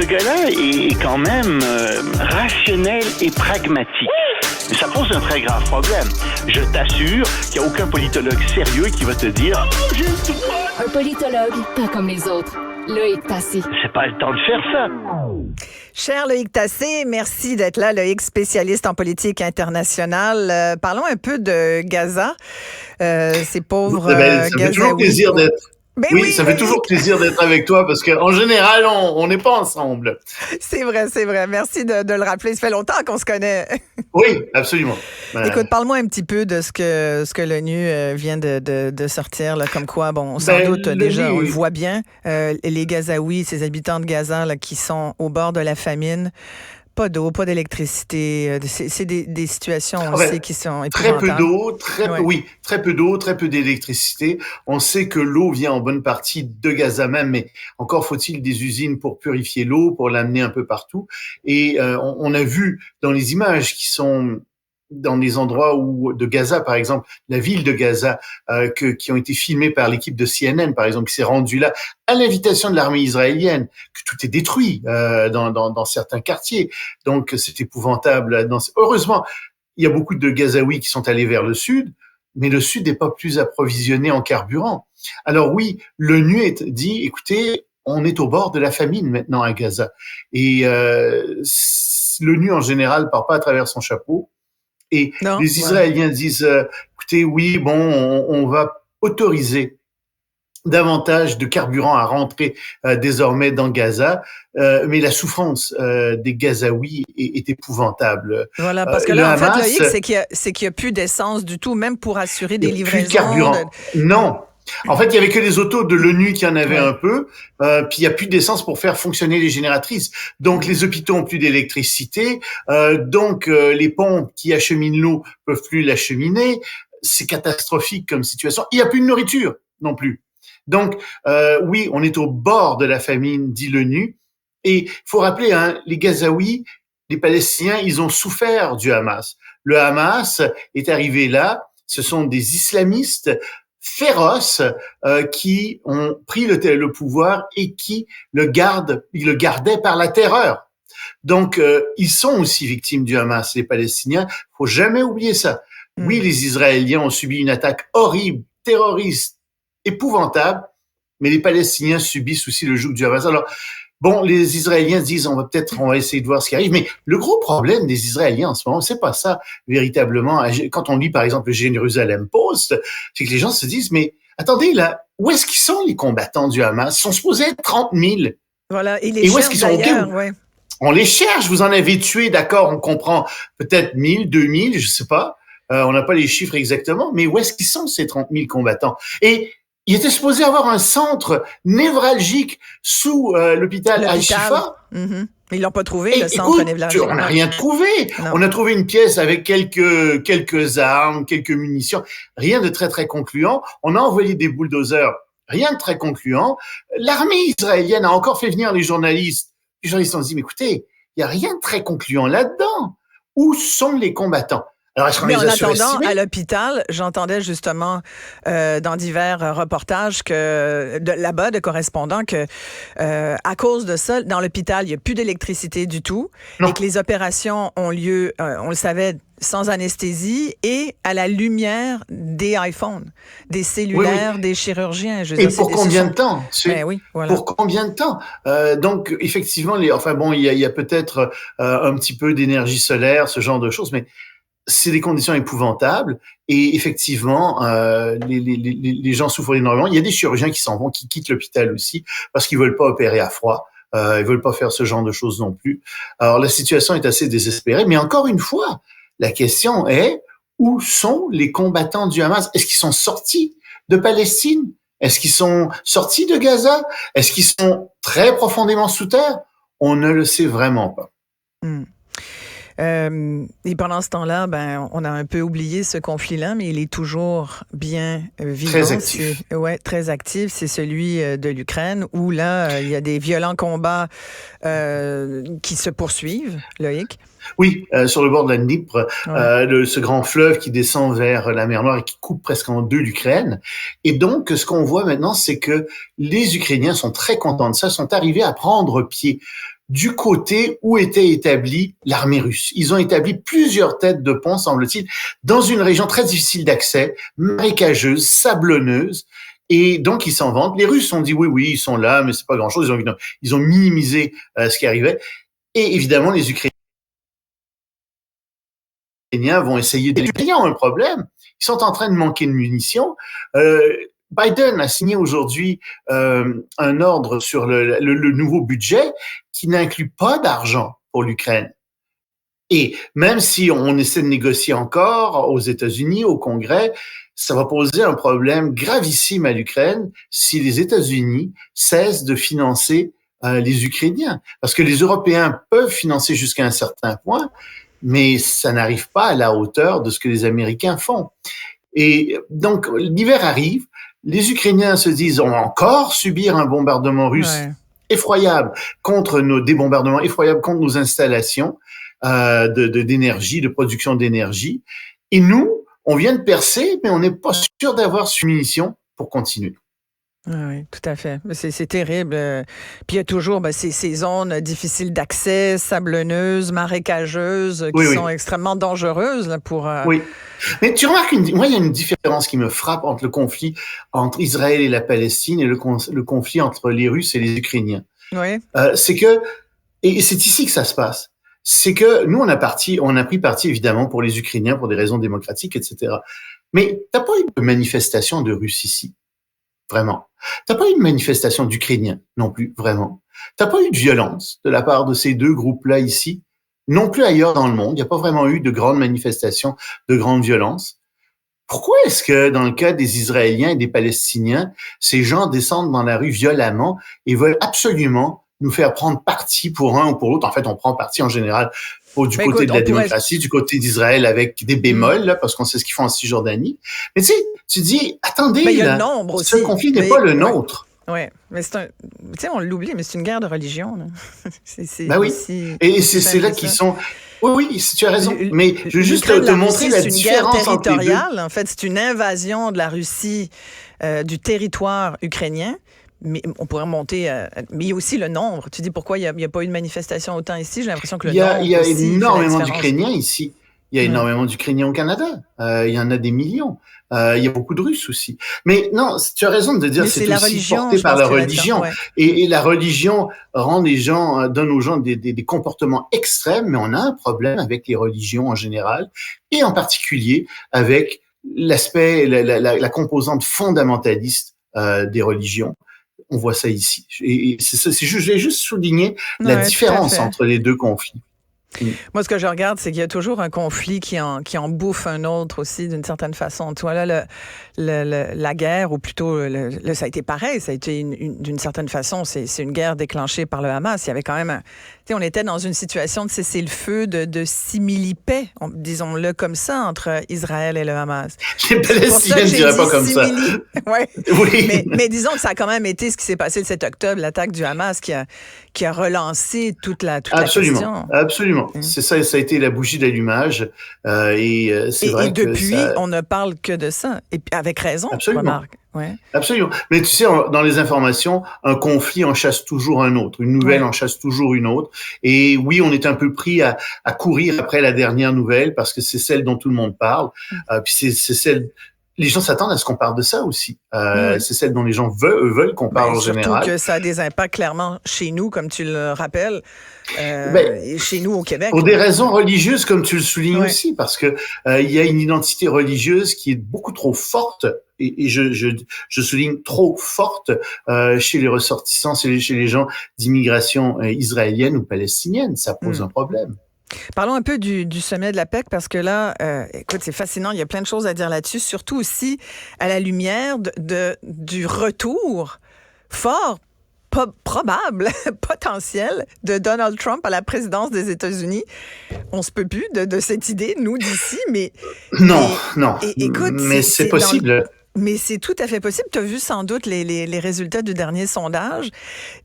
gars-là est quand même rationnel et pragmatique. Mais ça pose un très grave problème. Je t'assure qu'il n'y a aucun politologue sérieux qui va te dire « Oh, j'ai le droit! » Un politologue, pas comme les autres. Loïc Tassé. C'est pas le temps de faire ça. Cher Loïc Tassé, merci d'être là, Loïc, spécialiste en politique internationale. Parlons un peu de Gaza. Ces pauvres ça fait toujours plaisir d'être. Ben oui, ça fait toujours plaisir d'être avec toi parce qu'en général, on n'est pas ensemble. C'est vrai. Merci de le rappeler. Ça fait longtemps qu'on se connaît. Oui, absolument. Écoute, parle-moi un petit peu de ce que l'ONU vient de sortir, là, comme quoi, bon, sans doute, déjà, on le voit bien, les Gazaouis, ces habitants de Gaza là, qui sont au bord de la famine. Pas d'eau, pas d'électricité. C'est des situations, on sait, qui sont épouvantables. Très peu d'eau, très peu d'eau, très peu d'électricité. On sait que l'eau vient en bonne partie de Gaza même, mais encore faut-il des usines pour purifier l'eau, pour l'amener un peu partout. Et on a vu dans les images qui sont dans des endroits de Gaza, par exemple, la ville de Gaza, qui ont été filmés par l'équipe de CNN, par exemple, qui s'est rendue là à l'invitation de l'armée israélienne, que tout est détruit dans certains quartiers. Donc, c'est épouvantable. Heureusement, il y a beaucoup de Gazaouis qui sont allés vers le sud, mais le sud n'est pas plus approvisionné en carburant. Alors oui, l'ONU dit, écoutez, on est au bord de la famine maintenant à Gaza. Et l'ONU, en général, part pas à travers son chapeau. Et les Israéliens disent, écoutez, oui, bon, on va autoriser davantage de carburant à rentrer désormais dans Gaza, mais la souffrance des Gazaouis est épouvantable. Voilà, parce que là, en fait, Loïc, c'est qu'il y a plus d'essence du tout, même pour assurer des livraisons. Plus de carburant. Non. En fait, il y avait que les autos de l'ONU qui en avaient un peu, puis il y a plus d'essence pour faire fonctionner les génératrices. Donc les hôpitaux ont plus d'électricité, donc les pompes qui acheminent l'eau peuvent plus l'acheminer. C'est catastrophique comme situation. Il y a plus de nourriture non plus. Donc oui, on est au bord de la famine, dit l'ONU. Et faut rappeler, les Gazaouis, les Palestiniens, ils ont souffert du Hamas. Le Hamas est arrivé là. Ce sont des islamistes féroces qui ont pris le pouvoir et qui ils le gardaient par la terreur. Donc, ils sont aussi victimes du Hamas, les Palestiniens. Faut jamais oublier ça. Oui, les Israéliens ont subi une attaque horrible, terroriste, épouvantable, mais les Palestiniens subissent aussi le joug du Hamas. Alors, bon, les Israéliens disent on va essayer de voir ce qui arrive, mais le gros problème des Israéliens en ce moment, c'est pas ça véritablement. Quand on lit par exemple le Jérusalem Post, c'est que les gens se disent mais attendez là, où est-ce qu'ils sont les combattants du Hamas? Ils sont supposés être 30 000. Voilà, et où est-ce qu'ils sont? On les cherche. Vous en avez tué, d'accord, on comprend peut-être 1000, 2000, je sais pas. On n'a pas les chiffres exactement, mais où est-ce qu'ils sont ces 30 000 combattants? Et il était supposé avoir un centre névralgique sous l'hôpital Al-Shifa. Mm-hmm. Ils l'ont pas trouvé, le centre névralgique. On n'a rien trouvé. Non. On a trouvé une pièce avec quelques armes, quelques munitions. Rien de très, très concluant. On a envoyé des bulldozers. Rien de très concluant. L'armée israélienne a encore fait venir les journalistes. Les journalistes ont dit, mais écoutez, il y a rien de très concluant là-dedans. Où sont les combattants? Alors, mais en attendant, à l'hôpital, j'entendais justement dans divers reportages là-bas de correspondants que à cause de ça, dans l'hôpital, il n'y a plus d'électricité du tout et que les opérations ont lieu, on le savait, sans anesthésie et à la lumière des iPhones, des cellulaires, des chirurgiens. Et pour combien de temps? Voilà. Pour combien de temps? Donc, effectivement, il y a peut-être un petit peu d'énergie solaire, ce genre de choses, mais c'est des conditions épouvantables et effectivement, les gens souffrent énormément. Il y a des chirurgiens qui s'en vont, qui quittent l'hôpital aussi parce qu'ils veulent pas opérer à froid. Ils veulent pas faire ce genre de choses non plus. Alors, la situation est assez désespérée. Mais encore une fois, la question est, où sont les combattants du Hamas? Est-ce qu'ils sont sortis de Palestine? Est-ce qu'ils sont sortis de Gaza? Est-ce qu'ils sont très profondément sous terre? On ne le sait vraiment pas. Et pendant ce temps-là, on a un peu oublié ce conflit-là, mais il est toujours bien vivant. Très actif. Très actif. C'est celui de l'Ukraine où là, il y a des violents combats qui se poursuivent, Loïc. Oui, sur le bord de la Dnipr, ce grand fleuve qui descend vers la mer Noire et qui coupe presque en deux l'Ukraine. Et donc, ce qu'on voit maintenant, c'est que les Ukrainiens sont très contents de ça, sont arrivés à prendre pied. du côté où était établie l'armée russe. Ils ont établi plusieurs têtes de pont, semble-t-il, dans une région très difficile d'accès, marécageuse, sablonneuse. Et donc, ils s'en vantent. Les Russes ont dit oui, ils sont là, mais c'est pas grand-chose. Ils ont minimisé ce qui arrivait. Et évidemment, les Ukrainiens vont essayer de... Les Ukrainiens ont un problème. Ils sont en train de manquer de munitions. Biden a signé aujourd'hui un ordre sur le nouveau budget qui n'inclut pas d'argent pour l'Ukraine. Et même si on essaie de négocier encore aux États-Unis, au Congrès, ça va poser un problème gravissime à l'Ukraine si les États-Unis cessent de financer les Ukrainiens. Parce que les Européens peuvent financer jusqu'à un certain point, mais ça n'arrive pas à la hauteur de ce que les Américains font. Et donc, l'hiver arrive, les Ukrainiens se disent, on va encore subir un bombardement russe effroyable des bombardements effroyables contre nos installations d'énergie, de production d'énergie. Et nous, on vient de percer, mais on n'est pas sûr d'avoir suffisamment de munitions pour continuer. Oui, tout à fait. C'est terrible. Puis il y a toujours ces zones difficiles d'accès, sablonneuses, marécageuses, qui sont extrêmement dangereuses là, pour... Oui. Mais tu remarques, moi, il y a une différence qui me frappe entre le conflit entre Israël et la Palestine et le conflit entre les Russes et les Ukrainiens. Oui. C'est que, et c'est ici que ça se passe, c'est que nous, on a pris parti évidemment pour les Ukrainiens pour des raisons démocratiques, etc. Mais t'as pas eu de manifestation de Russes ici. Vraiment. T'as pas eu de manifestation d'Ukrainiens non plus, vraiment. T'as pas eu de violence de la part de ces deux groupes-là ici, non plus ailleurs dans le monde. Il n'y a pas vraiment eu de grandes manifestations, de grandes violences. Pourquoi est-ce que dans le cas des Israéliens et des Palestiniens, ces gens descendent dans la rue violemment et veulent absolument nous faire prendre parti pour un ou pour l'autre? En fait, on prend parti en général du côté de la démocratie, du côté d'Israël avec des bémols, là, parce qu'on sait ce qu'ils font en Cisjordanie. Mais tu sais, tu dis, attendez, il y a là, le nombre aussi. Ce conflit n'est pas le nôtre. Oui, mais tu sais, on l'oublie, mais c'est une guerre de religion. Là. Oui, et c'est là qu'ils sont... Oui, tu as raison. Mais je veux juste te montrer la différence entre les deux. C'est une guerre territoriale, en fait. C'est une invasion de la Russie du territoire ukrainien. Mais on pourrait remonter, mais il y a aussi le nombre. Tu dis pourquoi il n'y a pas eu de manifestation autant ici? J'ai l'impression que le nombre il y a aussi énormément d'Ukrainiens ici. Il y a énormément d'Ukrainiens au Canada. Il y en a des millions. Il y a beaucoup de Russes aussi. Mais non, tu as raison de dire que c'est aussi porté par la religion. Et la religion donne aux gens des comportements extrêmes, mais on a un problème avec les religions en général, et en particulier avec l'aspect, la composante fondamentaliste des religions. On voit ça ici. Et je vais juste souligner la différence entre les deux conflits. Moi, ce que je regarde, c'est qu'il y a toujours un conflit qui en bouffe un autre aussi, d'une certaine façon. Tu vois, là, la guerre, ou plutôt, ça a été pareil. Ça a été, d'une certaine façon, c'est une guerre déclenchée par le Hamas. Il y avait quand même on était dans une situation de cessez-le-feu, de simili-paix, disons-le comme ça, entre Israël et le Hamas. Les Palestiniens ne diraient pas comme ça. Oui. Mais disons que ça a quand même été ce qui s'est passé le 7 octobre, l'attaque du Hamas qui a relancé toute la question. Absolument. C'est ça a été la bougie d'allumage. C'est vrai que depuis, on ne parle que de ça. Et avec raison, remarque. Ouais. Absolument. Mais tu sais, dans les informations, un conflit en chasse toujours un autre. Une nouvelle en chasse toujours une autre. Et oui, on est un peu pris à courir après la dernière nouvelle parce que c'est celle dont tout le monde parle. Puis c'est celle... Les gens s'attendent à ce qu'on parle de ça aussi. C'est celle dont les gens veulent qu'on parle en général. Surtout que ça a des impacts clairement chez nous, comme tu le rappelles, et chez nous au Québec. Pour des raisons religieuses, comme tu le soulignes aussi, parce que il y a une identité religieuse qui est beaucoup trop forte, et je souligne trop forte chez les ressortissants, chez les gens d'immigration israélienne ou palestinienne. Ça pose un problème. Parlons un peu du sommet de la PEC, parce que là, écoute, c'est fascinant, il y a plein de choses à dire là-dessus, surtout aussi à la lumière du retour fort, probable, potentiel de Donald Trump à la présidence des États-Unis. On se peut plus de cette idée, nous, d'ici, mais... Non. Écoute, mais c'est possible. Mais c'est tout à fait possible. Tu as vu sans doute les résultats du dernier sondage.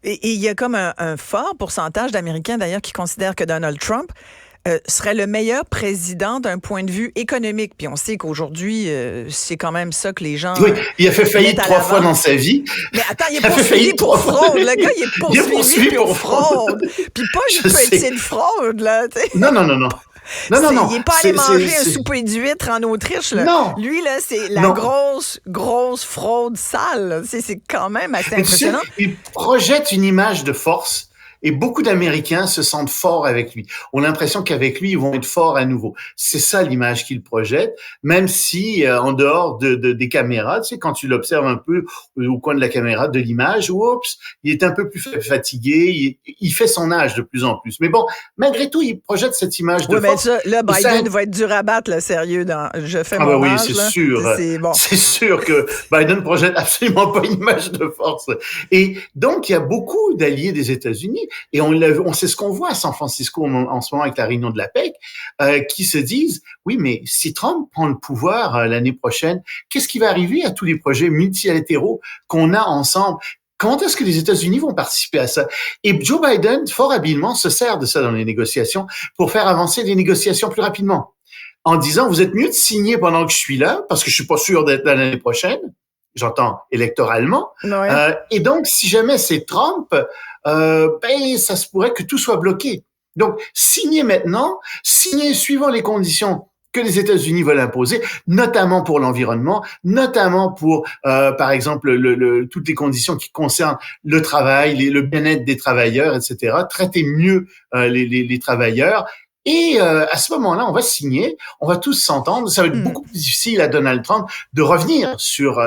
Et il y a comme un fort pourcentage d'Américains, d'ailleurs, qui considèrent que Donald Trump serait le meilleur président d'un point de vue économique. Puis on sait qu'aujourd'hui, c'est quand même ça que les gens... Oui, il a fait faillite 3 fois dans sa vie. Mais attends, il est poursuivi pour fraude. Le gars, il est poursuivi pour fraude. Puis pas une petite fraude, là. T'sais. Non. Non. Il n'est pas allé manger un souper d'huîtres en Autriche. Là. Non. Lui, là, c'est la grosse fraude sale. C'est quand même assez impressionnant. Tu sais, il projette une image de force. Et beaucoup d'Américains se sentent forts avec lui. On a l'impression qu'avec lui, ils vont être forts à nouveau. C'est ça l'image qu'il projette, même si en dehors des caméras, tu sais, quand tu l'observes un peu au coin de la caméra, de l'image, oups, il est un peu plus fatigué, il fait son âge de plus en plus. Mais bon, malgré tout, il projette cette image de force. Mais ça, là, Biden va être dur à battre, là, sérieux. Je fais mon âge, c'est là. sûr. Bon. C'est sûr que Biden projette absolument pas une image de force. Et donc, il y a beaucoup d'alliés des États-Unis. Et on sait ce qu'on voit à San Francisco en ce moment avec la réunion de la PEC, qui se disent, oui, mais si Trump prend le pouvoir l'année prochaine, qu'est-ce qui va arriver à tous les projets multilatéraux qu'on a ensemble? Comment est-ce que les États-Unis vont participer à ça? Et Joe Biden, fort habilement, se sert de ça dans les négociations pour faire avancer les négociations plus rapidement. En disant, vous êtes mieux de signer pendant que je suis là, parce que je suis pas sûr d'être là l'année prochaine. J'entends électoralement. Ouais. Et donc, si jamais c'est Trump, ça se pourrait que tout soit bloqué. Donc, signez maintenant, signez suivant les conditions que les États-Unis veulent imposer, notamment pour l'environnement, notamment pour, par exemple, toutes les conditions qui concernent le travail, le bien-être des travailleurs, etc. Traiter mieux les travailleurs. Et à ce moment-là, on va signer, on va tous s'entendre. Ça va être beaucoup plus difficile à Donald Trump de revenir sur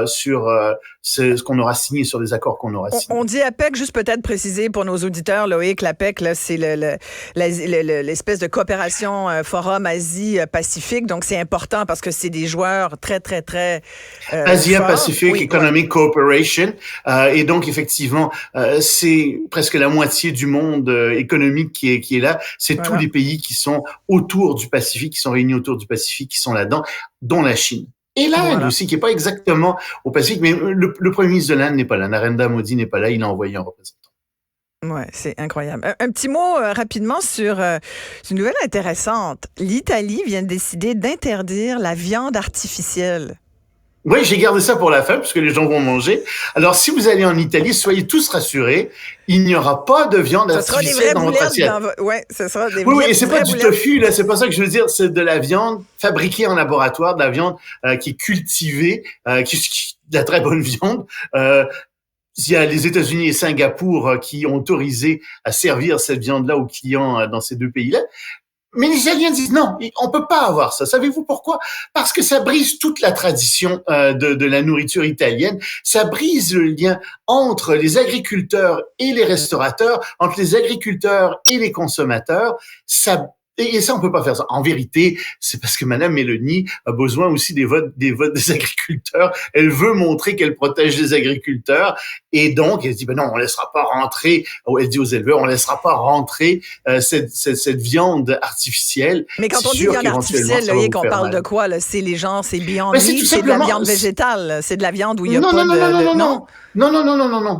ce qu'on aura signé, sur les accords qu'on aura signés. On dit APEC, juste peut-être préciser pour nos auditeurs, Loïc, l'APEC, là, c'est l'espèce de coopération Forum Asie-Pacifique. Donc, c'est important parce que c'est des joueurs très, très, très Asia-Pacific Economic Cooperation. Et donc, effectivement, c'est presque la moitié du monde économique qui est là. C'est tous les pays qui sont autour du Pacifique, qui sont réunis autour du Pacifique, qui sont là-dedans, dont la Chine. Et l'Inde aussi, qui est pas exactement au Pacifique, mais le premier ministre de l'Inde n'est pas là. Narendra Modi n'est pas là, il a envoyé un représentant. Ouais, c'est incroyable. Un petit mot rapidement sur une nouvelle intéressante. L'Italie vient de décider d'interdire la viande artificielle. Oui, j'ai gardé ça pour la fin, puisque les gens vont manger. Alors, si vous allez en Italie, soyez tous rassurés, il n'y aura pas de viande artificielle dans votre assiette. Ce sera des oui, et c'est pas du tofu, là, c'est pas ça que je veux dire, c'est de la viande fabriquée en laboratoire, de la viande qui est cultivée, qui est de la très bonne viande. Il y a les États-Unis et Singapour qui ont autorisé à servir cette viande-là aux clients dans ces deux pays-là. Mais les Italiens disent non, on peut pas avoir ça. Savez-vous pourquoi? Parce que ça brise toute la tradition de la nourriture italienne. Ça brise le lien entre les agriculteurs et les restaurateurs, entre les agriculteurs et les consommateurs. Et ça, on peut pas faire ça. En vérité, c'est parce que Madame Meloni a besoin aussi des votes des agriculteurs. Elle veut montrer qu'elle protège les agriculteurs. Et donc, elle dit, non, on laissera pas rentrer, elle dit aux éleveurs, on laissera pas rentrer cette viande artificielle. Mais quand on dit viande artificielle, Loïc, on parle de quoi, là? C'est c'est Beyond Meat, c'est de la viande végétale. C'est de la viande où il y a Non.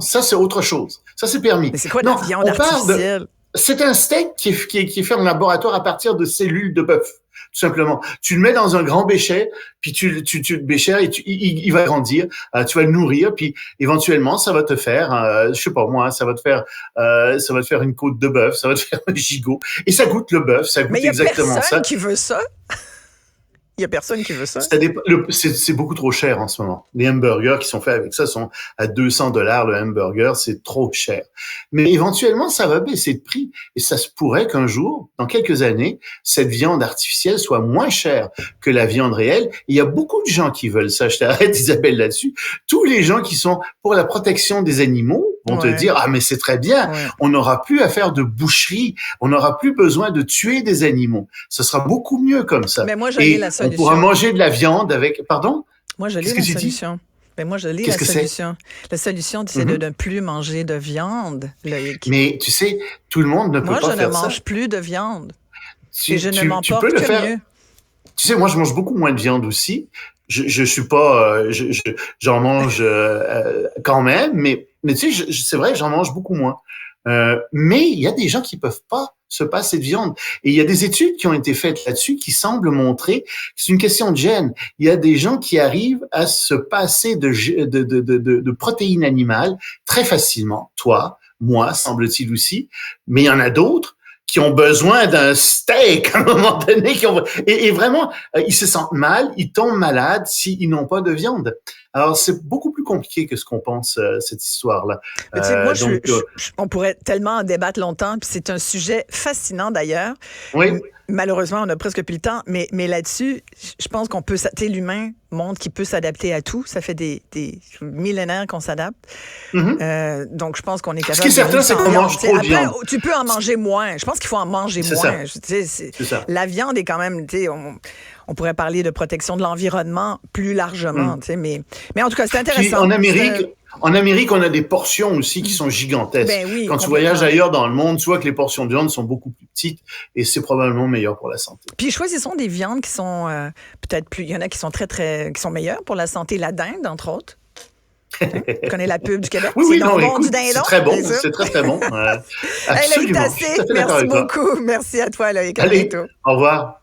Ça, c'est autre chose. Ça, c'est permis. Mais c'est quoi de la viande artificielle? C'est un steak qui est fait en laboratoire à partir de cellules de bœuf, tout simplement. Tu le mets dans un grand bécher, puis tu le bécher et il va grandir. Tu vas le nourrir, puis éventuellement ça va te faire, je sais pas moi, ça va te faire une côte de bœuf, ça va te faire un gigot, et ça goûte le bœuf, ça goûte exactement ça. Mais il y a personne qui veut ça. Il y a personne qui veut ça. C'est beaucoup trop cher en ce moment. Les hamburgers qui sont faits avec ça sont à $200 le hamburger, c'est trop cher. Mais éventuellement, ça va baisser de prix et ça se pourrait qu'un jour, dans quelques années, cette viande artificielle soit moins chère que la viande réelle. Et il y a beaucoup de gens qui veulent ça. Je t'arrête, Isabelle, là-dessus. Tous les gens qui sont pour la protection des animaux vont te dire, mais c'est très bien. On n'aura plus à faire de boucherie. On n'aura plus besoin de tuer des animaux. Ce sera beaucoup mieux comme ça. Mais moi, j'ai la solution. On pourra manger de la viande avec... Pardon? Moi, je lis la solution. Ben moi, je lis la solution. La solution, c'est de ne plus manger de viande, Loïc. Mais tu sais, tout le monde ne peut pas faire ça. Moi, je ne mange plus de viande. Et je ne m'emporte que mieux. Tu sais, moi, je mange beaucoup moins de viande aussi. Je suis pas... j'en mange quand même, mais tu sais, c'est vrai, j'en mange beaucoup moins. Mais il y a des gens qui peuvent pas se passer de viande. Et il y a des études qui ont été faites là-dessus qui semblent montrer que c'est une question de gène. Il y a des gens qui arrivent à se passer de protéines animales très facilement. Toi, moi, semble-t-il aussi. Mais il y en a d'autres qui ont besoin d'un steak à un moment donné. Et vraiment, ils se sentent mal, ils tombent malades s'ils n'ont pas de viande. Alors, c'est beaucoup plus compliqué que ce qu'on pense, cette histoire-là. Moi, on pourrait tellement en débattre longtemps, puis c'est un sujet fascinant d'ailleurs. Oui. Malheureusement, on a presque plus le temps, mais là-dessus, je pense qu'on peut, l'humain montre qu'il peut s'adapter à tout. Ça fait des millénaires qu'on s'adapte. Donc, je pense qu'on est capable. Ce qui est certain, c'est qu'on mange trop de viande. Tu peux en manger moins. Je pense qu'il faut en manger moins. C'est ça. La viande est quand même, on pourrait parler de protection de l'environnement plus largement, mais en tout cas, c'est intéressant. Puis en Amérique, on a des portions aussi qui sont gigantesques. Ben oui, quand tu voyages ailleurs dans le monde, tu vois que les portions de viande sont beaucoup plus petites et c'est probablement meilleur pour la santé. Puis choisissons des viandes qui sont peut-être plus. Il y en a qui sont qui sont meilleures pour la santé. La dinde, entre autres. Tu connais la pub du Québec? Oui, du dindon. C'est très bon. C'est très, très bon. Absolument. Hey, Loïc Tassé, merci beaucoup. Merci à toi, Loïc. À bientôt. Au revoir.